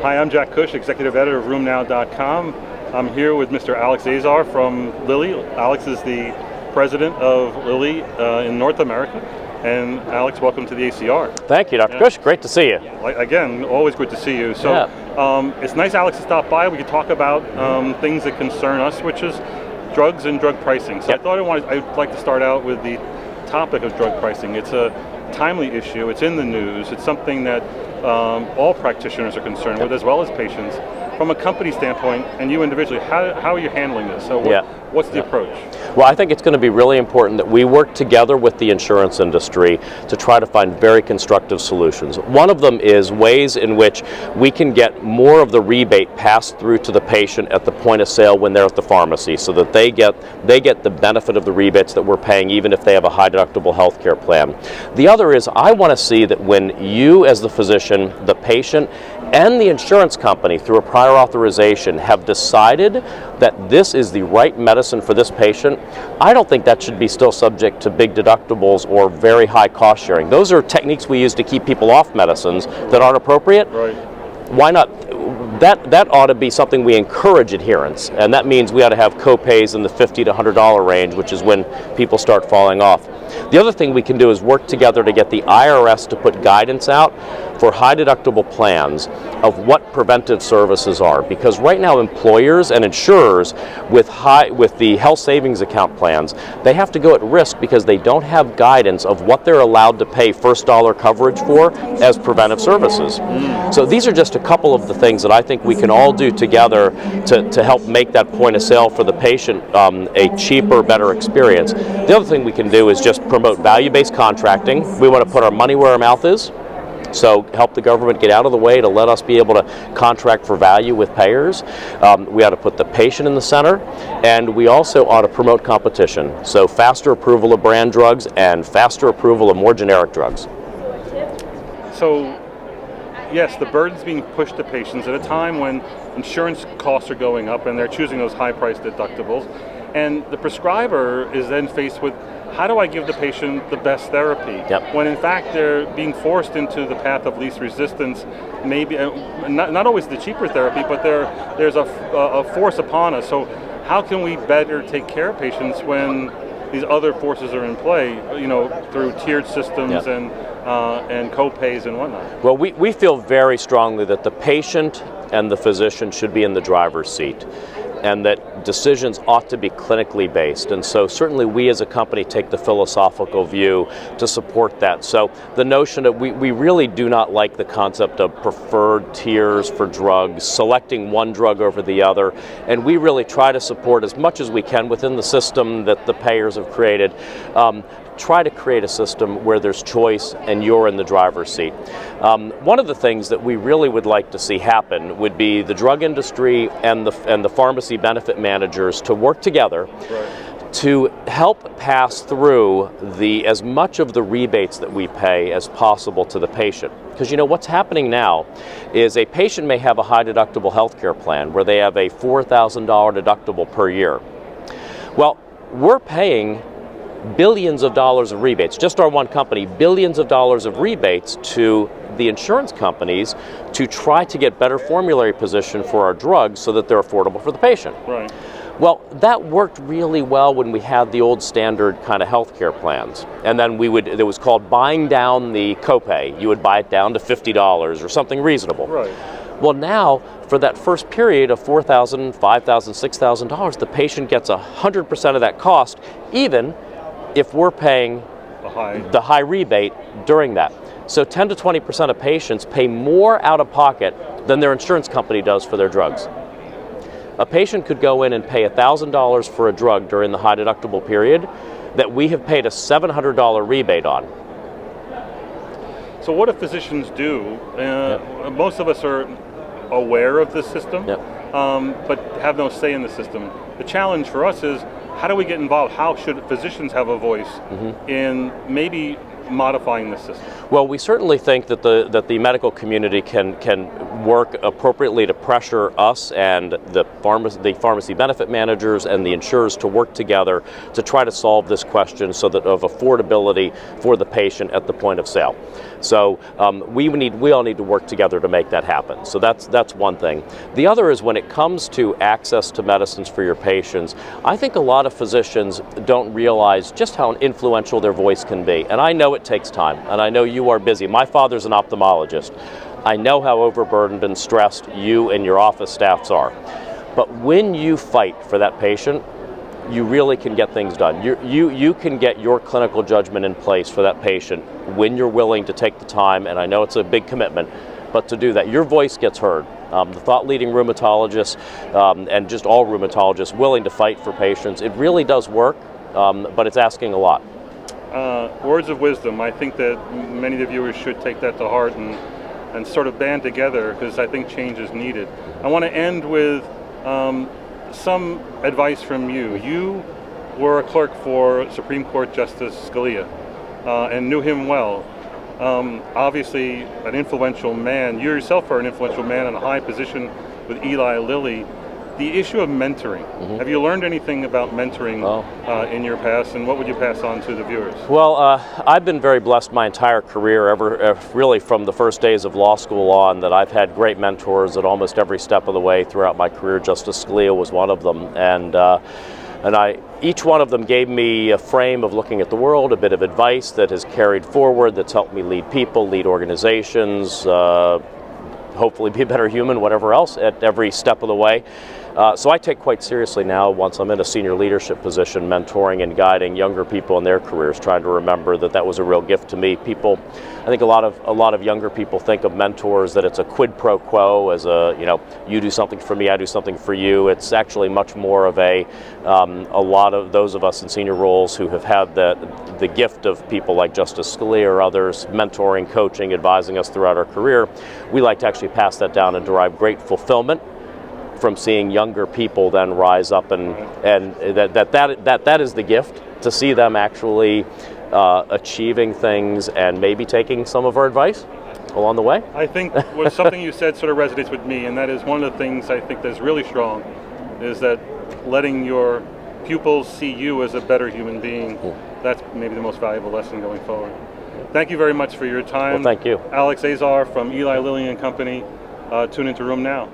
Hi, I'm Jack Cush, executive editor of Rheumnow.com. I'm here with Mr. Alex Azar from Lilly. Alex is the president of Lilly in North America. And Alex, welcome to the ACR. Thank you, Dr. Cush. Great to see you. Again, always good to see you. So it's nice, Alex, to stop by. We could talk about things that concern us, which is drugs and drug pricing. So I thought I'd like to start out with the topic of drug pricing. It's a timely issue. It's in the news. It's something that all practitioners are concerned with, as well as patients. From a company standpoint, and you individually, how are you handling this? So what's the approach? Well, I think it's going to be really important that we work together with the insurance industry to try to find very constructive solutions. One of them is ways in which we can get more of the rebate passed through to the patient at the point of sale when they're at the pharmacy, so that they get the benefit of the rebates that we're paying, even if they have a high deductible health care plan. The other is, I want to see that when you as the physician, the patient, and the insurance company through a prior authorization have decided that this is the right medicine for this patient, I don't think that should be still subject to big deductibles or very high cost sharing. Those are techniques we use to keep people off medicines that aren't appropriate. Right. Why not? That ought to be something we encourage adherence, and that means we ought to have co-pays in the $50 to $100 range, which is when people start falling off. The other thing we can do is work together to get the IRS to put guidance out for high deductible plans of what preventive services are, because right now employers and insurers with the health savings account plans, they have to go at risk because they don't have guidance of what they're allowed to pay first dollar coverage for as preventive services. So these are just a couple of the things that I think we can all do together to help make that point of sale for the patient a cheaper, better experience. The other thing we can do is just promote value-based contracting. We want to put our money where our mouth is. So help the government get out of the way to let us be able to contract for value with payers. We ought to put the patient in the center, and we also ought to promote competition. So faster approval of brand drugs and faster approval of more generic drugs. So yes, the burden's being pushed to patients at a time when insurance costs are going up and they're choosing those high-priced deductibles. And the prescriber is then faced with, how do I give the patient the best therapy? When in fact they're being forced into the path of least resistance, maybe not always the cheaper therapy, but there's a force upon us. So how can we better take care of patients when these other forces are in play, through tiered systems and co-pays and whatnot? Well, we feel very strongly that the patient and the physician should be in the driver's seat, and that decisions ought to be clinically based. And so certainly we as a company take the philosophical view to support that. So the notion that we really do not like the concept of preferred tiers for drugs, selecting one drug over the other, and we really try to support as much as we can within the system that the payers have created. Try to create a system where there's choice and you're in the driver's seat. One of the things that we really would like to see happen would be the drug industry and the pharmacy benefit managers to work together to help pass through as much of the rebates that we pay as possible to the patient. Because what's happening now is a patient may have a high deductible health care plan where they have a $4,000 deductible per year. Well, we're paying billions of dollars of rebates, just our one company, billions of dollars of rebates to the insurance companies to try to get better formulary position for our drugs so that they're affordable for the patient. Right. Well, that worked really well when we had the old standard kind of healthcare plans. And then it was called buying down the copay. You would buy it down to $50 or something reasonable. Right. Well, now, for that first period of $4,000, $5,000, $6,000, the patient gets 100% of that cost, even if we're paying the high rebate during that. So 10 to 20% of patients pay more out of pocket than their insurance company does for their drugs. A patient could go in and pay $1,000 for a drug during the high deductible period that we have paid a $700 rebate on. So what do physicians do? Most of us are aware of this system, but have no say in the system. The challenge for us is, how do we get involved? How should physicians have a voice in maybe modifying the system? Well, we certainly think that the medical community can work appropriately to pressure us and the pharmacy benefit managers and the insurers to work together to try to solve this question so that of affordability for the patient at the point of sale. So we all need to work together to make that happen. So that's one thing. The other is when it comes to access to medicines for your patients, I think a lot of physicians don't realize just how influential their voice can be. And I know it takes time, and I know you are busy. My father's an ophthalmologist. I know how overburdened and stressed you and your office staffs are. But when you fight for that patient, you really can get things done. You can get your clinical judgment in place for that patient when you're willing to take the time, and I know it's a big commitment, but to do that, your voice gets heard. The thought-leading rheumatologists and just all rheumatologists willing to fight for patients, it really does work, but it's asking a lot. Words of wisdom. I think that many of the viewers should take that to heart and sort of band together, because I think change is needed. I want to end with some advice from you. You were a clerk for Supreme Court Justice Scalia and knew him well. Obviously an influential man. You yourself are an influential man in a high position with Eli Lilly. The issue of mentoring. Have you learned anything about mentoring in your past, and what would you pass on to the viewers? Well, I've been very blessed my entire career, really from the first days of law school on, that I've had great mentors at almost every step of the way throughout my career. Justice Scalia was one of them, and each one of them gave me a frame of looking at the world, a bit of advice that has carried forward, that's helped me lead people, lead organizations, hopefully be a better human, whatever else, at every step of the way. So I take quite seriously now, once I'm in a senior leadership position, mentoring and guiding younger people in their careers, trying to remember that that was a real gift to me. I think a lot of younger people think of mentors that it's a quid pro quo, as you do something for me, I do something for you. It's actually much more of a lot of those of us in senior roles who have had the gift of people like Justice Scalia or others mentoring, coaching, advising us throughout our career. We like to actually pass that down and derive great fulfillment from seeing younger people then rise up, and that is the gift, to see them actually achieving things and maybe taking some of our advice along the way. I think something you said sort of resonates with me, and that is one of the things I think that's really strong, is that letting your pupils see you as a better human being. That's maybe the most valuable lesson going forward. Thank you very much for your time. Well, thank you. Alex Azar from Eli Lilly and Company. Tune into Rheumnow.